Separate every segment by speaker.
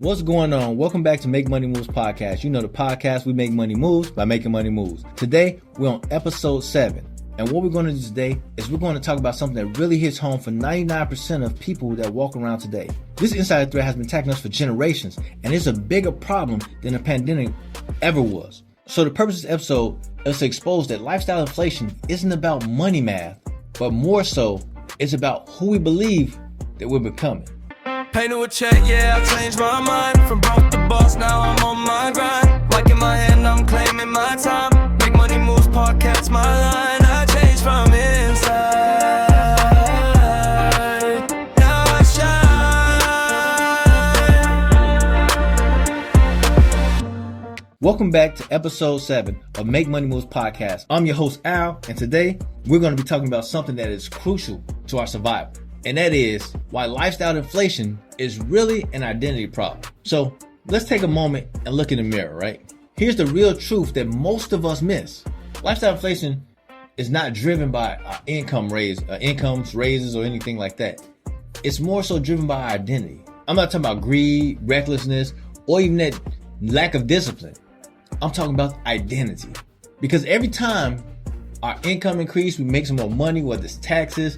Speaker 1: What's going on? Welcome back to Make Money Moves podcast. You know the podcast, we make money moves by making money moves. Today, we're on episode 7. And what we're going to do today is we're going to talk about something that really hits home for 99% of people that walk around today. This insider threat has been attacking us for generations, and it's a bigger problem than the pandemic ever was. So the purpose of this episode is to expose that lifestyle inflation isn't about money math, but more so, it's about who we believe that we're becoming.
Speaker 2: Pay to a check, yeah, I changed my mind. From broke to boss, now I'm on my grind. Mic in my hand, I'm claiming my time. Make money moves, podcast my line. I changed from inside. Now I shine.
Speaker 1: Welcome back to episode 7 of Make Money Moves podcast. I'm your host, Al, and today we're going to be talking about something that is crucial to our survival. And that is why lifestyle inflation is really an identity problem. So let's take a moment and look in the mirror, right? Here's the real truth that most of us miss. Lifestyle inflation is not driven by incomes, raises, or anything like that. It's more so driven by our identity. I'm not talking about greed, recklessness, or even that lack of discipline. I'm talking about identity. Because every time our income increases, we make some more money, whether it's taxes,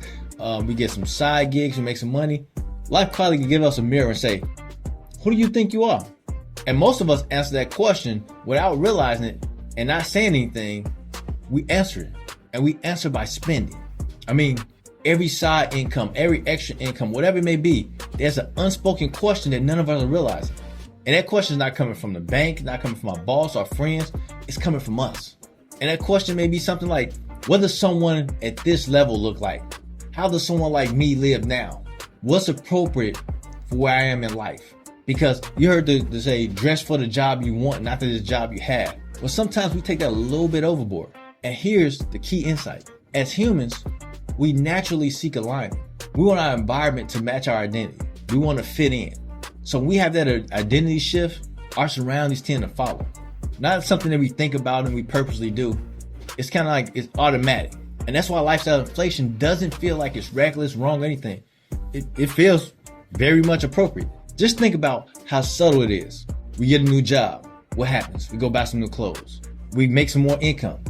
Speaker 1: we get some side gigs, we make some money. Life probably can give us a mirror and say, who do you think you are? And most of us answer that question without realizing it and not saying anything. We answer it, and we answer by spending. I mean, every side income, every extra income, whatever it may be, there's an unspoken question that none of us are realizing. And that question is not coming from the bank, not coming from our boss or friends. It's coming from us. And that question may be something like, what does someone at this level look like? How does someone like me live now? What's appropriate for where I am in life? Because you heard the say, dress for the job you want, not for the job you have. Well, sometimes we take that a little bit overboard. And here's the key insight. As humans, we naturally seek alignment. We want our environment to match our identity. We want to fit in. So when we have that identity shift, our surroundings tend to follow. Not something that we think about and we purposely do. It's kind of like it's automatic. And that's why lifestyle inflation doesn't feel like it's reckless, wrong, or anything. It feels very much appropriate. Just think about how subtle it is. We get a new job. What happens? We go buy some new clothes. We make some more income.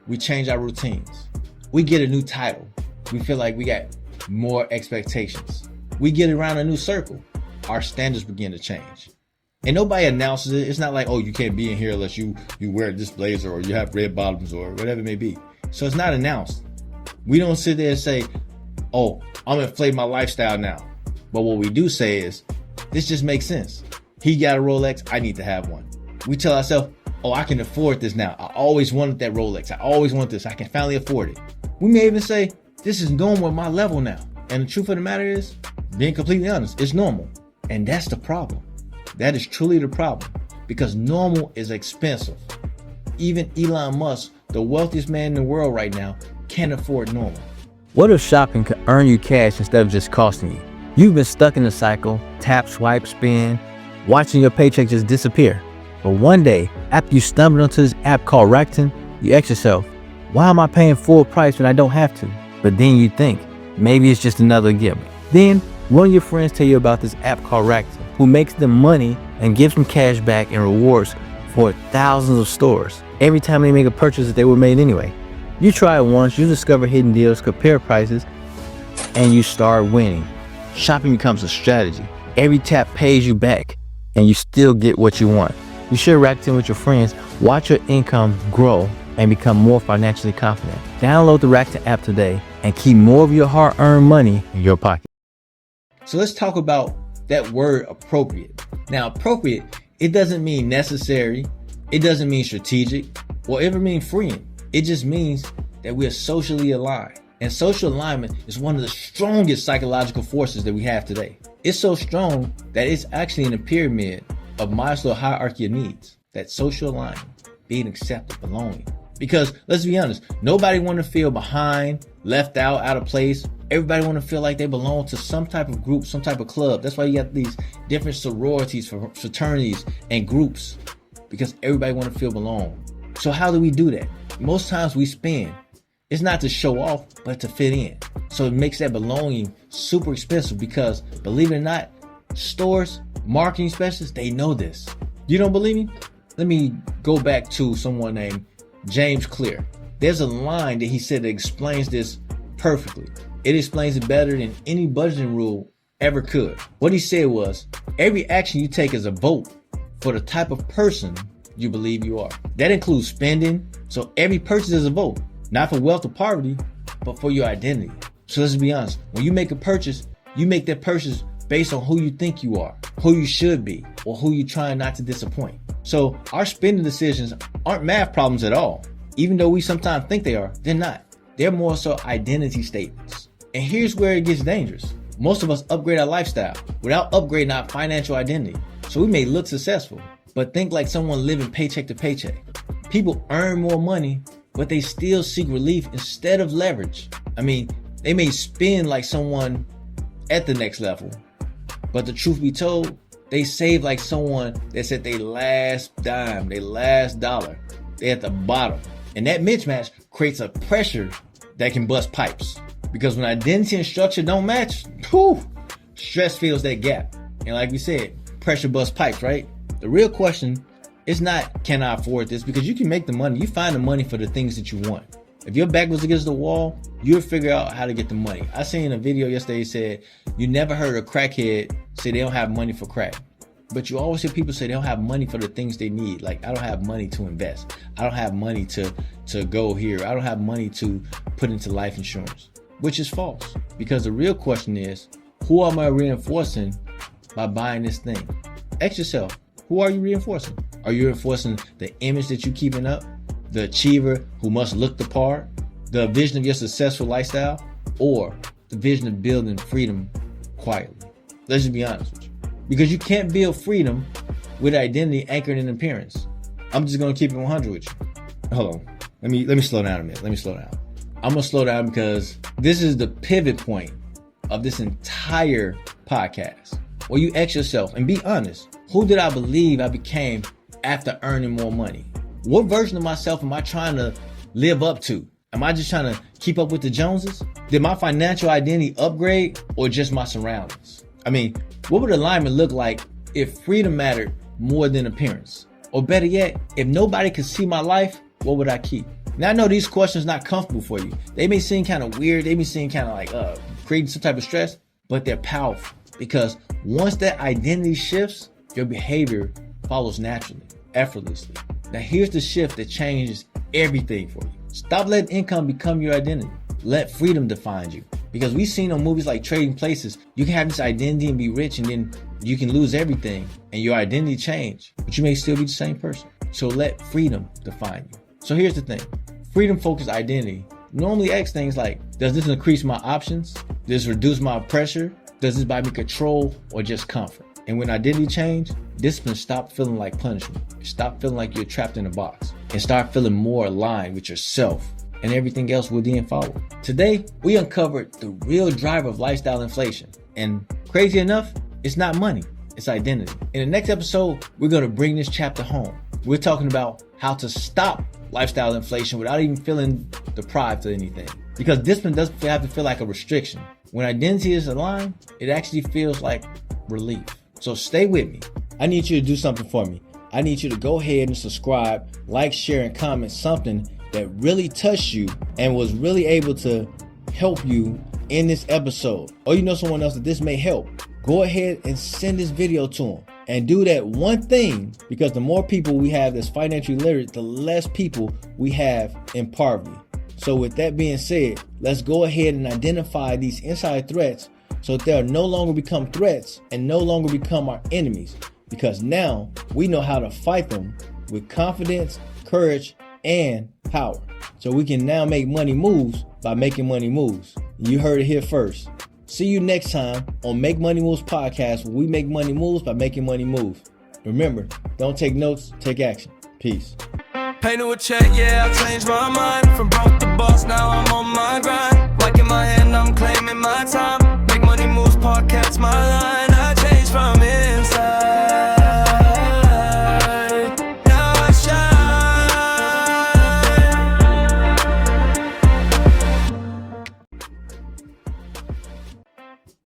Speaker 1: We change our routines. We get a new title. We feel like we got more expectations. We get around a new circle. Our standards begin to change. And nobody announces it. It's not like, oh, you can't be in here unless you wear this blazer or you have red bottoms or whatever it may be. So it's not announced. We don't sit there and say, oh, I'm inflating my lifestyle now. But what we do say is, this just makes sense. He got a Rolex, I need to have one. We tell ourselves, oh, I can afford this now. I always wanted that Rolex. I always want this. I can finally afford it. We may even say, this is normal at my level now. And the truth of the matter is, being completely honest, it's normal. And that's the problem. That is truly the problem. Because normal is expensive. Even Elon Musk, the wealthiest man in the world right now, can't afford normal.
Speaker 3: What if shopping could earn you cash instead of just costing you? You've been stuck in the cycle, tap, swipe, spend, watching your paycheck just disappear. But one day, after you stumbled onto this app called Rakuten, you ask yourself, why am I paying full price when I don't have to? But then you think, maybe it's just another gift. Then one of your friends tell you about this app called Rakuten, who makes them money and gives them cash back and rewards for thousands of stores every time they make a purchase that they were made anyway. You try it once, you discover hidden deals, compare prices, and you start winning. Shopping becomes a strategy. Every tap pays you back, and you still get what you want. You share Rakuten with your friends, watch your income grow, and become more financially confident. Download the Rakuten app today and keep more of your hard-earned money in your pocket.
Speaker 1: So let's talk about that word appropriate. Now, appropriate, it doesn't mean necessary. It doesn't mean strategic or ever mean freeing. It just means that we are socially aligned. And social alignment is one of the strongest psychological forces that we have today. It's so strong that it's actually in a pyramid of Maslow's hierarchy of needs. That social alignment, being accepted, belonging. Because let's be honest, nobody want to feel behind, left out of place. Everybody want to feel like they belong to some type of group, some type of club. That's why you got these different sororities, fraternities, and groups. Because everybody want to feel belong. So how do we do that? Most times we spend. It's not to show off, but to fit in. So it makes that belonging super expensive because, believe it or not, stores marketing specialists, they know this. You don't believe me? Let me go back to someone named James Clear. There's a line that he said that explains this perfectly. It explains it better than any budgeting rule ever could. What he said was, every action you take is a vote for the type of person you believe you are. That includes spending. So every purchase is a vote, not for wealth or poverty, but for your identity. So let's be honest. When you make a purchase, you make that purchase based on who you think you are, who you should be, or who you're trying not to disappoint. So our spending decisions aren't math problems at all. Even though we sometimes think they are, they're not. They're more so identity statements. And here's where it gets dangerous. Most of us upgrade our lifestyle without upgrading our financial identity. So we may look successful, but think like someone living paycheck to paycheck. People earn more money, but they still seek relief instead of leverage. I mean, they may spend like someone at the next level, but the truth be told, they save like someone that's at their last dime, their last dollar. They're at the bottom. And that mismatch creates a pressure that can bust pipes. Because when identity and structure don't match, stress fills that gap. And like we said, pressure busts pipes, right? The real question is not, can I afford this? Because you can make the money. You find the money for the things that you want. If your back was against the wall, you'll figure out how to get the money. I seen a video yesterday that said, you never heard a crackhead say they don't have money for crack. But you always hear people say they don't have money for the things they need. Like, I don't have money to invest. I don't have money to go here. I don't have money to put into life insurance, which is false. Because the real question is, who am I reinforcing by buying this thing? Ask yourself, who are you reinforcing? Are you reinforcing the image that you're keeping up? The achiever who must look the part? The vision of your successful lifestyle? Or the vision of building freedom quietly? Let's just be honest with you. Because you can't build freedom with identity anchored in appearance. I'm just gonna keep it 100 with you. Hold on. Let me slow down a minute. I'm gonna slow down because this is the pivot point of this entire podcast. Where you ask yourself and be honest, who did I believe I became after earning more money? What version of myself am I trying to live up to? Am I just trying to keep up with the Joneses? Did my financial identity upgrade or just my surroundings? I mean, what would alignment look like if freedom mattered more than appearance? Or better yet, if nobody could see my life, what would I keep? Now I know these questions not comfortable for you. They may seem kind of weird. They may seem kind of like creating some type of stress, but they're powerful. Because once that identity shifts, your behavior follows naturally, effortlessly. Now here's the shift that changes everything for you. Stop letting income become your identity. Let freedom define you. Because we've seen on movies like Trading Places, you can have this identity and be rich, and then you can lose everything and your identity change, but you may still be the same person. So let freedom define you. So here's the thing. Freedom-focused identity normally asks things like, does this increase my options? Does this reduce my pressure? Does this buy me control or just comfort? And when identity change, discipline stop feeling like punishment. Stop feeling like you're trapped in a box and start feeling more aligned with yourself, and everything else will then follow. Today, we uncovered the real driver of lifestyle inflation. And crazy enough, it's not money, it's identity. In the next episode, we're gonna bring this chapter home. We're talking about how to stop lifestyle inflation without even feeling deprived of anything. Because discipline doesn't have to feel like a restriction. When identity is aligned, it actually feels like relief. So stay with me. I need you to do something for me. I need you to go ahead and subscribe, like, share, and comment something that really touched you and was really able to help you in this episode. Or you know someone else that this may help. Go ahead and send this video to them. And do that one thing, because the more people we have that's financially literate, the less people we have in poverty. So with that being said, let's go ahead and identify these inside threats so that they'll no longer become threats and no longer become our enemies. Because now we know how to fight them with confidence, courage, and power. So we can now make money moves by making money moves. You heard it here first. See you next time on Make Money Moves podcast, where we make money moves by making money move. Remember, don't take notes, take action. Peace.
Speaker 2: Pay to a check, yeah, I changed my mind. From broke to boss, now I'm on my grind. Like in my hand, I'm claiming my time.